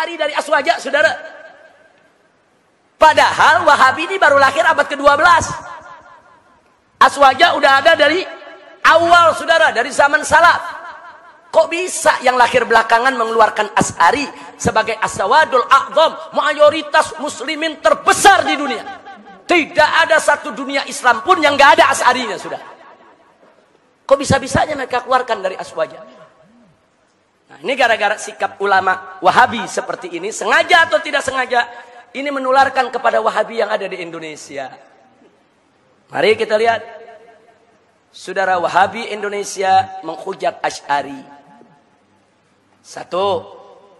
Asy'ari dari Aswaja, saudara. Padahal Wahabi ini baru lahir abad ke-12. Aswaja udah ada dari awal, saudara, dari zaman salaf. Kok bisa yang lahir belakangan mengeluarkan Asy'ari sebagai as-sawadul a'zam, mayoritas muslimin terbesar di dunia? Tidak ada satu dunia Islam pun yang nggak ada Asy'arinya, sudah. Kok bisa-bisanya mereka keluarkan dari Aswaja? Nah, ini gara-gara sikap ulama Wahabi seperti ini, sengaja atau tidak sengaja, ini menularkan kepada Wahabi yang ada di Indonesia. Mari kita lihat. Saudara, Wahabi Indonesia menghujat Asy'ari. Satu,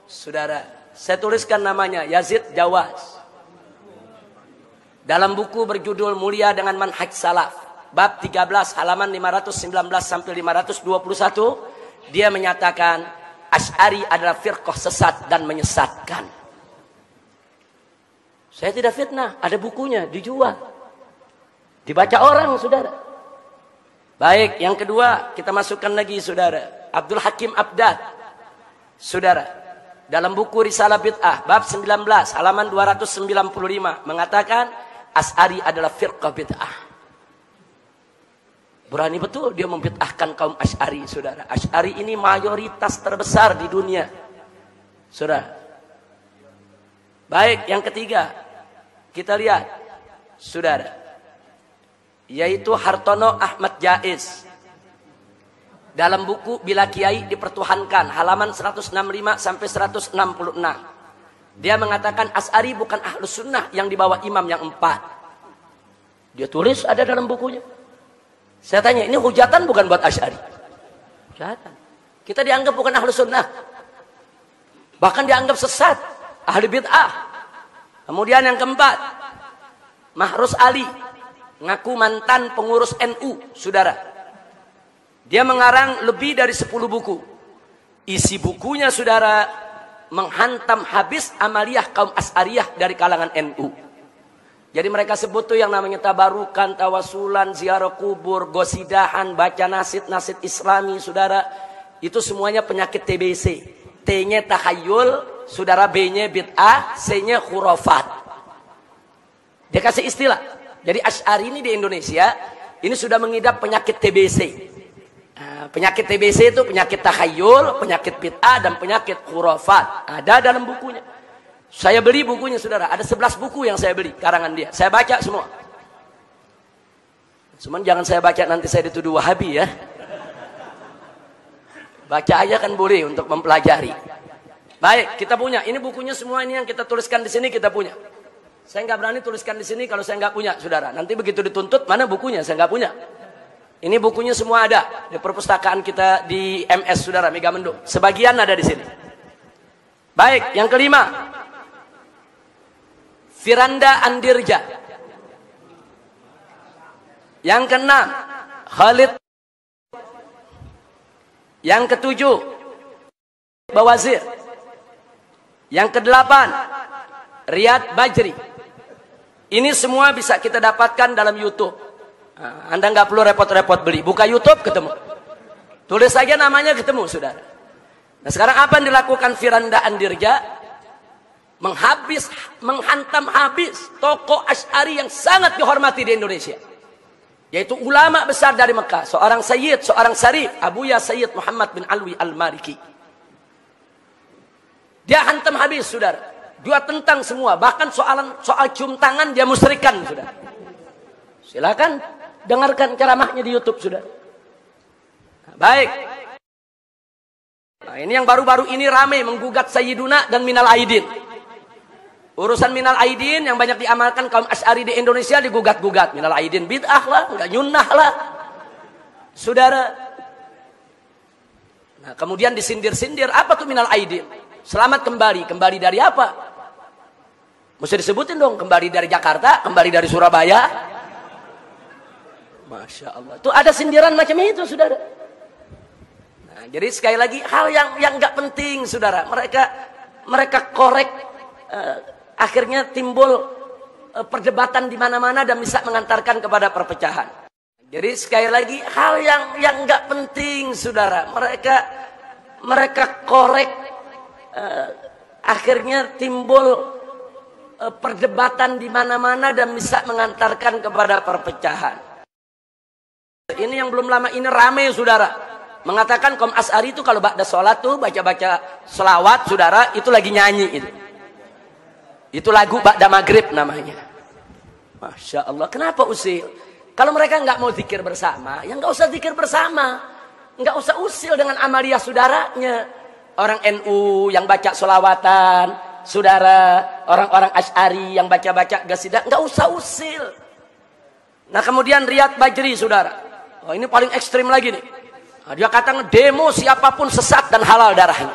saudara, saya tuliskan namanya Yazid Jawas. Dalam buku berjudul Mulia dengan Manhaj Salaf, bab 13 halaman 519 sampai 521, dia menyatakan Asy'ari adalah firqah sesat dan menyesatkan. Saya tidak fitnah, ada bukunya, dijual. Dibaca orang, saudara. Baik, yang kedua, kita masukkan lagi, saudara. Abdul Hakim Abdad. Saudara, dalam buku Risalah Bid'ah, bab 19, halaman 295, mengatakan Asy'ari adalah firqah bid'ah. Berani betul dia membid'ahkan kaum Asy'ari, saudara. Asy'ari ini mayoritas terbesar di dunia, saudara. Baik, yang ketiga, kita lihat, saudara, yaitu Hartono Ahmad Jaiz. Dalam buku Bila Kiai Dipertuhankan, halaman 165 sampai 166. Dia mengatakan Asy'ari bukan ahlus sunnah yang dibawa imam yang 4. Dia tulis ada dalam bukunya. Saya tanya, ini hujatan bukan buat Asy'ari? Hujatan. Kita dianggap bukan ahlus sunnah. Bahkan dianggap sesat, ahli bid'ah. Kemudian yang keempat, Mahrus Ali, ngaku mantan pengurus NU, saudara. Dia mengarang lebih dari 10 buku. Isi bukunya, saudara, menghantam habis amaliyah kaum Asy'ariyah dari kalangan NU. Jadi mereka sebut tuh yang namanya tabarukan, tawasulan, ziarah kubur, gosidahan, baca nasid-nasid Islami, saudara. Itu semuanya penyakit TBC. T-nya takhayul, saudara, B-nya bid'ah, C-nya khurafat. Dia kasih istilah. Jadi Asy'ari ini di Indonesia ini sudah mengidap penyakit TBC. Nah, penyakit TBC itu penyakit takhayul, penyakit bid'ah, dan penyakit khurafat. Ada dalam bukunya. Saya beli bukunya, saudara. Ada 11 buku yang saya beli, karangan dia. Saya baca semua. Cuman jangan saya baca nanti saya dituduh Wahabi, ya. Baca aja kan boleh untuk mempelajari. Baik, kita punya. Ini bukunya semua, ini yang kita tuliskan di sini kita punya. Saya nggak berani tuliskan di sini kalau saya nggak punya, saudara. Nanti begitu dituntut, mana bukunya? Saya nggak punya. Ini bukunya semua ada di perpustakaan kita di MS, saudara, Megamendung. Sebagian ada di sini. Baik, yang kelima, Firanda Andirja. Yang keenam, Khalid. Yang ketujuh, Bawazir. Yang kedelapan, Riyad Bajri. Ini semua bisa kita dapatkan dalam YouTube. Nah, Anda nggak perlu repot-repot beli. Buka YouTube ketemu. Tulis saja namanya ketemu, saudara. Nah, sekarang apa yang dilakukan Firanda Andirja? Menghantam habis tokoh Asy'ari yang sangat dihormati di Indonesia. Yaitu ulama besar dari Mekah. Seorang Sayyid, seorang Syarif, Abuya Sayyid Muhammad bin Alwi Al-Maliki. Dia hantam habis, saudara. Dia tentang semua. Bahkan soal cium tangan dia musyrikan, saudara. Silakan dengarkan ceramahnya di YouTube, saudara. Nah, baik. Nah, ini yang baru-baru ini ramai menggugat Sayyiduna dan Minal Aidin. Urusan Minal Aidin yang banyak diamalkan kaum Asy'ari di Indonesia digugat-gugat. Minal Aidin bid'ah lah, enggak nyunnah lah, saudara. Nah, kemudian disindir-sindir. Apa tuh Minal Aidin? Selamat kembali. Kembali dari apa? Mesti disebutin dong. Kembali dari Jakarta, kembali dari Surabaya. Masya Allah. Itu ada sindiran macam itu, saudara. Nah, jadi sekali lagi hal yang nggak penting, saudara. Mereka korek. Akhirnya timbul perdebatan di mana-mana dan bisa mengantarkan kepada perpecahan. Jadi sekali lagi hal yang nggak penting, saudara. Mereka korek akhirnya timbul perdebatan di mana-mana dan bisa mengantarkan kepada perpecahan. Ini yang belum lama ini rame, saudara, mengatakan kaum Asy'ari itu kalau ba'da sholat tuh baca-baca selawat, saudara, itu lagi nyanyi itu. Itu lagu ba'da maghrib namanya. Masya Allah, kenapa usil? Kalau mereka nggak mau zikir bersama, ya nggak usah zikir bersama, nggak usah usil dengan amaliyah saudaranya. Orang NU yang baca sholawatan, saudara, orang-orang Asy'ari yang baca-baca qasidah, nggak usah usil. Nah kemudian Riyad Bajri, saudara, oh, ini paling ekstrim lagi nih. Nah, dia kata demo siapapun sesat dan halal darahnya.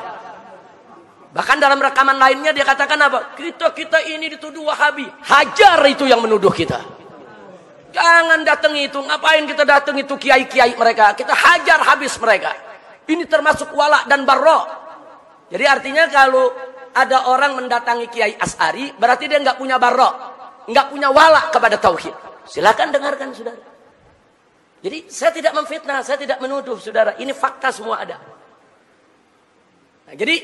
Bahkan dalam rekaman lainnya dia katakan apa? Kita ini dituduh Wahabi. Hajar itu yang menuduh kita. Jangan datang itu. Ngapain kita datang itu kiai-kiai mereka? Kita hajar habis mereka. Ini termasuk wala dan barra. Jadi artinya kalau ada orang mendatangi Kiai Asy'ari, berarti dia nggak punya barra, nggak punya wala kepada tauhid. Silakan dengarkan, saudara. Jadi saya tidak memfitnah, saya tidak menuduh, saudara. Ini fakta semua ada. Nah, jadi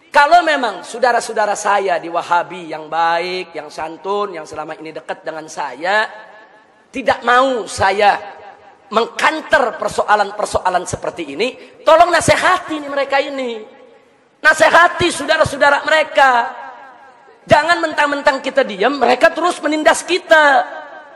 kalau memang saudara-saudara saya di Wahabi yang baik, yang santun, yang selama ini dekat dengan saya, tidak mau saya mengkanter persoalan-persoalan seperti ini, tolong nasihati nih mereka ini. Nasihati saudara-saudara mereka. Jangan mentang-mentang kita diam, mereka terus menindas kita.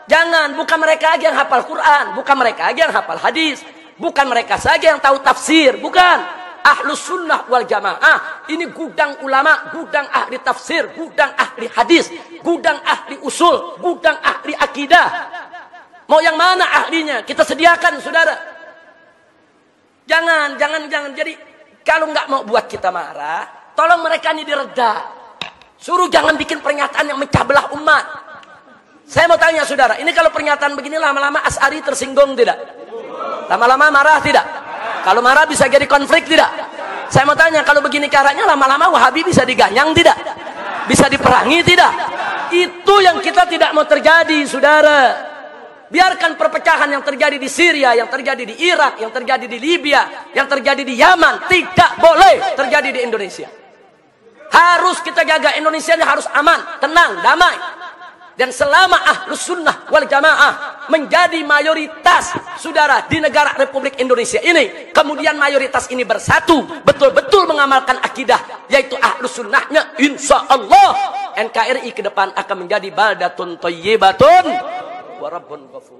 Jangan, bukan mereka aja yang hafal Quran, bukan mereka aja yang hafal hadis, bukan mereka saja yang tahu tafsir, bukan. Ahlus sunnah wal jamaah, ini gudang ulama, gudang ahli tafsir, gudang ahli hadis, gudang ahli usul, gudang ahli akidah. Mau yang mana ahlinya? Kita sediakan, saudara. Jangan. Jadi kalau nggak mau buat kita marah, tolong mereka ini direda. Suruh jangan bikin pernyataan yang mecah belah umat. Saya mau tanya, saudara, ini kalau pernyataan begini lama-lama Asy'ari tersinggung tidak? Lama-lama marah tidak? Kalau marah bisa jadi konflik tidak? Saya mau tanya, kalau begini caranya lama-lama Wahabi bisa diganyang tidak? Bisa diperangi tidak? Itu yang kita tidak mau terjadi, saudara. Biarkan perpecahan yang terjadi di Syria, yang terjadi di Irak, yang terjadi di Libya, yang terjadi di Yaman, tidak boleh terjadi di Indonesia. Harus kita jaga Indonesia ini harus aman, tenang, damai. Dan selama Ahlus Sunnah wal Jamaah menjadi mayoritas, saudara, di negara Republik Indonesia ini, kemudian mayoritas ini bersatu, betul-betul mengamalkan akidah, yaitu Ahlus Sunnahnya, insya Allah NKRI ke depan akan menjadi baldatun thayyibatun wa rabbun ghafur.